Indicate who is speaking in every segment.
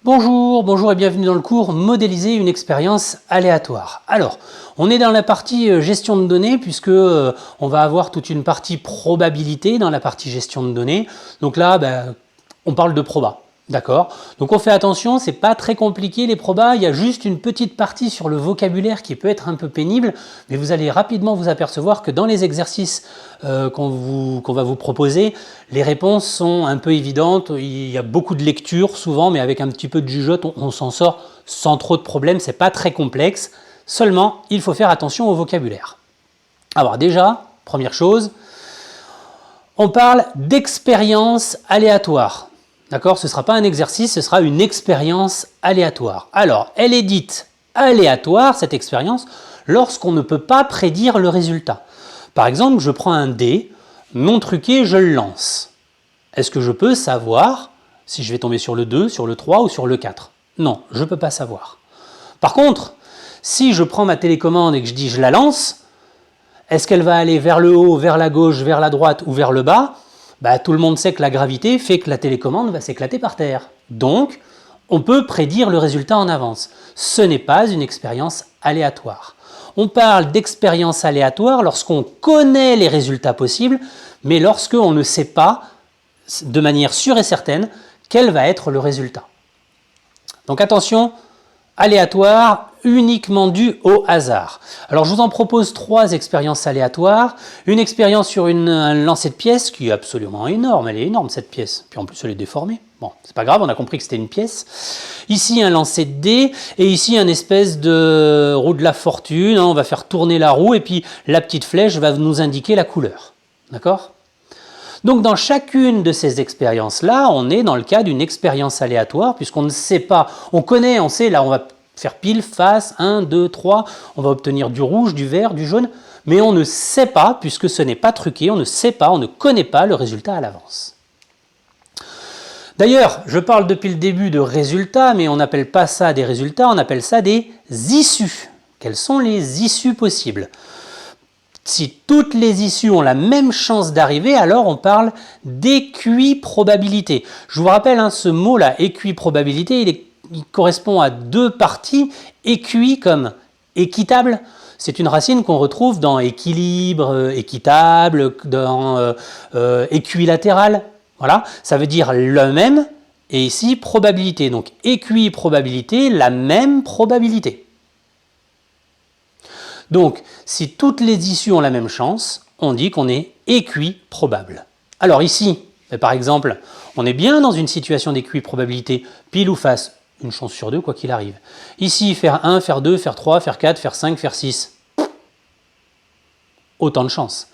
Speaker 1: Bonjour et bienvenue dans le cours Modéliser une expérience aléatoire. Alors, on est dans la partie gestion de données puisque on va avoir toute une partie probabilité dans la partie gestion de données. Donc là, on parle de proba. D'accord? Donc on fait attention, c'est pas très compliqué les probas, il y a juste une petite partie sur le vocabulaire qui peut être un peu pénible, mais vous allez rapidement vous apercevoir que dans les exercices qu'on va vous proposer, les réponses sont un peu évidentes, il y a beaucoup de lecture souvent, mais avec un petit peu de jugeote, on s'en sort sans trop de problèmes, c'est pas très complexe, seulement il faut faire attention au vocabulaire. Alors déjà, première chose, on parle d'expérience aléatoire. D'accord? Ce ne sera pas un exercice, ce sera une expérience aléatoire. Alors, elle est dite aléatoire, cette expérience, lorsqu'on ne peut pas prédire le résultat. Par exemple, je prends un dé, non truqué, je le lance. Est-ce que je peux savoir si je vais tomber sur le 2, sur le 3 ou sur le 4? Non, je ne peux pas savoir. Par contre, si je prends ma télécommande et que je dis je la lance, est-ce qu'elle va aller vers le haut, vers la gauche, vers la droite ou vers le bas? Tout le monde sait que la gravité fait que la télécommande va s'éclater par terre. Donc, on peut prédire le résultat en avance. Ce n'est pas une expérience aléatoire. On parle d'expérience aléatoire lorsqu'on connaît les résultats possibles, mais lorsqu'on ne sait pas, de manière sûre et certaine, quel va être le résultat. Donc attention, aléatoire uniquement dû au hasard. Alors je vous en propose 3 expériences aléatoires. Une expérience sur un lancer de pièce qui est absolument énorme, elle est énorme cette pièce, puis en plus elle est déformée. Bon, c'est pas grave, on a compris que c'était une pièce. Ici un lancer de dés et ici un espèce de roue de la fortune. On va faire tourner la roue et puis la petite flèche va nous indiquer la couleur. D'accord ? Donc dans chacune de ces expériences-là, on est dans le cas d'une expérience aléatoire puisqu'on ne sait pas, on connaît, on sait, là on va faire pile, face, 1, 2, 3, on va obtenir du rouge, du vert, du jaune, mais on ne sait pas, puisque ce n'est pas truqué, on ne sait pas, on ne connaît pas le résultat à l'avance. D'ailleurs, je parle depuis le début de résultats, mais on n'appelle pas ça des résultats, on appelle ça des issues. Quelles sont les issues possibles ? Si toutes les issues ont la même chance d'arriver, alors on parle d'équiprobabilité. Je vous rappelle, ce mot-là, équiprobabilité, il correspond à 2 parties. Équi comme équitable, c'est une racine qu'on retrouve dans équilibre, équitable, dans équilatéral. Voilà, ça veut dire le même, et ici probabilité. Donc équiprobabilité, la même probabilité. Donc, si toutes les issues ont la même chance, on dit qu'on est équiprobable. Alors ici, par exemple, on est bien dans une situation d'équiprobabilité, pile ou face, une chance sur 2 quoi qu'il arrive. Ici, faire 1, faire 2, faire 3, faire 4, faire 5, faire 6. Autant de chance.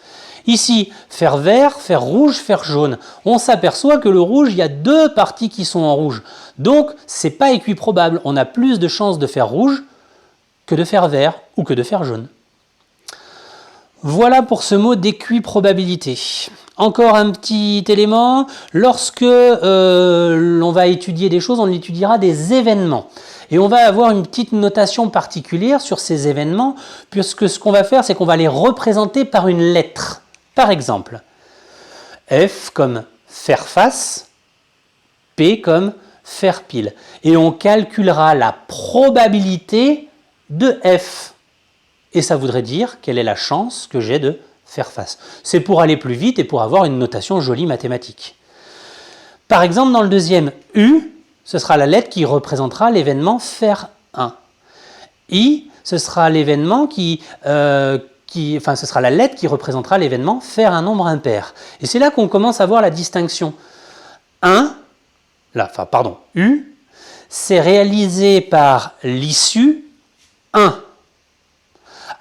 Speaker 1: Ici, faire vert, faire rouge, faire jaune. On s'aperçoit que le rouge, il y a 2 parties qui sont en rouge. Donc, ce n'est pas équiprobable. On a plus de chances de faire rouge que de faire vert ou que de faire jaune. Voilà pour ce mot d'équiprobabilité. Encore un petit élément, lorsque l'on va étudier des choses, on étudiera des événements. Et on va avoir une petite notation particulière sur ces événements, puisque ce qu'on va faire, c'est qu'on va les représenter par une lettre. Par exemple, F comme faire face, P comme faire pile. Et on calculera la probabilité de F. Et ça voudrait dire quelle est la chance que j'ai de faire face. C'est pour aller plus vite et pour avoir une notation jolie mathématique. Par exemple, dans le deuxième, U, ce sera la lettre qui représentera l'événement faire 1. I, ce sera l'événement ce sera la lettre qui représentera l'événement faire un nombre impair. Et c'est là qu'on commence à voir la distinction. U, c'est réalisé par l'issue 1.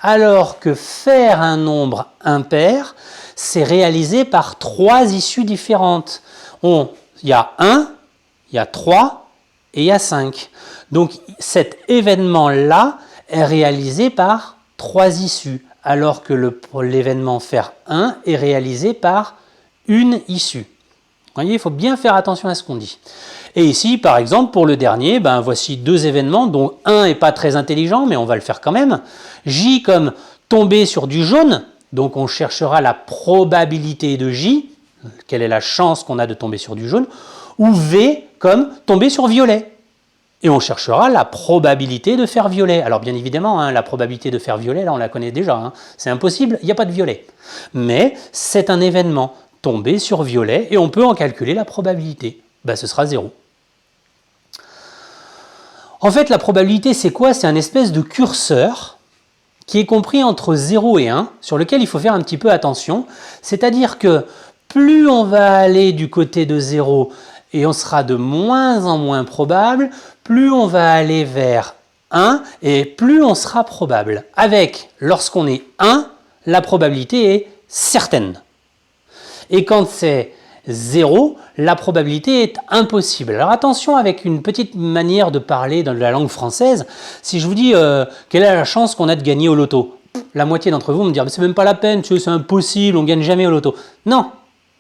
Speaker 1: Alors que faire un nombre impair, c'est réalisé par 3 issues différentes. Il y a 1, il y a 3 et il y a 5. Donc cet événement-là est réalisé par 3 issues, alors que l'événement faire 1 est réalisé par une issue. Vous voyez, il faut bien faire attention à ce qu'on dit. Et ici, par exemple, pour le dernier, voici 2 événements, dont un n'est pas très intelligent, mais on va le faire quand même. J comme tomber sur du jaune, donc on cherchera la probabilité de J, quelle est la chance qu'on a de tomber sur du jaune, ou V comme tomber sur violet. Et on cherchera la probabilité de faire violet. Alors bien évidemment, hein, la probabilité de faire violet, là on la connaît déjà. Hein. C'est impossible, il n'y a pas de violet. Mais c'est un événement tombé sur violet et on peut en calculer la probabilité. Ben, ce sera 0. En fait, la probabilité, c'est quoi? C'est un espèce de curseur qui est compris entre 0 et 1, sur lequel il faut faire un petit peu attention. C'est-à-dire que plus on va aller du côté de 0 et on sera de moins en moins probable, plus on va aller vers 1 et plus on sera probable. Avec, lorsqu'on est 1, la probabilité est certaine. Et quand c'est 0, la probabilité est impossible. Alors attention avec une petite manière de parler dans la langue française. Si je vous dis quelle est la chance qu'on a de gagner au loto, la moitié d'entre vous vont me dire c'est même pas la peine, c'est impossible, on gagne jamais au loto. Non,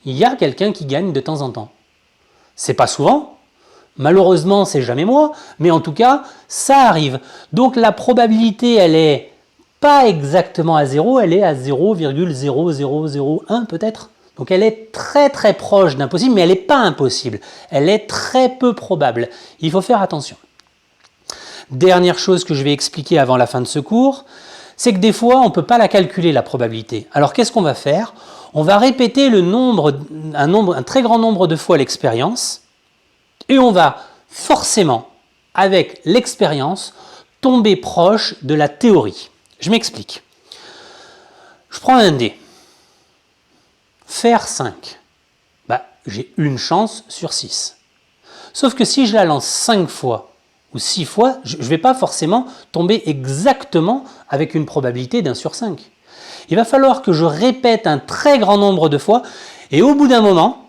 Speaker 1: il y a quelqu'un qui gagne de temps en temps. C'est pas souvent, malheureusement c'est jamais moi, mais en tout cas ça arrive. Donc la probabilité elle est pas exactement à 0, elle est à 0,0001 peut-être. Donc elle est très très proche d'impossible, mais elle n'est pas impossible. Elle est très peu probable. Il faut faire attention. Dernière chose que je vais expliquer avant la fin de ce cours, c'est que des fois on ne peut pas la calculer la probabilité. Alors qu'est-ce qu'on va faire? On va répéter un très grand nombre de fois l'expérience et on va forcément, avec l'expérience, tomber proche de la théorie. Je m'explique. Je prends un dé. Faire 5, bah, j'ai une chance sur 6. Sauf que si je la lance 5 fois ou 6 fois, je ne vais pas forcément tomber exactement avec une probabilité d'1 sur 5. Il va falloir que je répète un très grand nombre de fois et au bout d'un moment,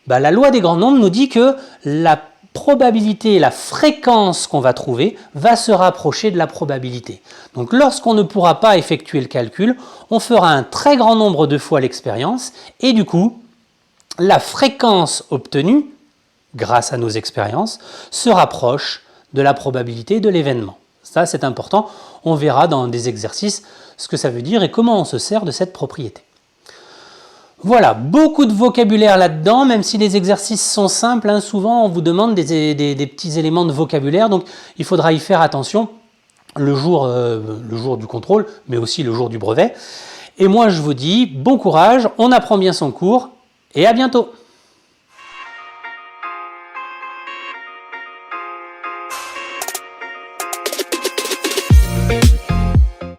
Speaker 1: bah, la loi des grands nombres nous dit que la probabilité, la fréquence qu'on va trouver va se rapprocher de la probabilité. Donc lorsqu'on ne pourra pas effectuer le calcul, on fera un très grand nombre de fois l'expérience et du coup, la fréquence obtenue, grâce à nos expériences, se rapproche de la probabilité de l'événement. Ça, c'est important. On verra dans des exercices ce que ça veut dire et comment on se sert de cette propriété. Voilà, beaucoup de vocabulaire là-dedans, même si les exercices sont simples, hein, souvent on vous demande des petits éléments de vocabulaire, donc il faudra y faire attention le jour du contrôle, mais aussi le jour du brevet. Et moi je vous dis bon courage, on apprend bien son cours, et à bientôt!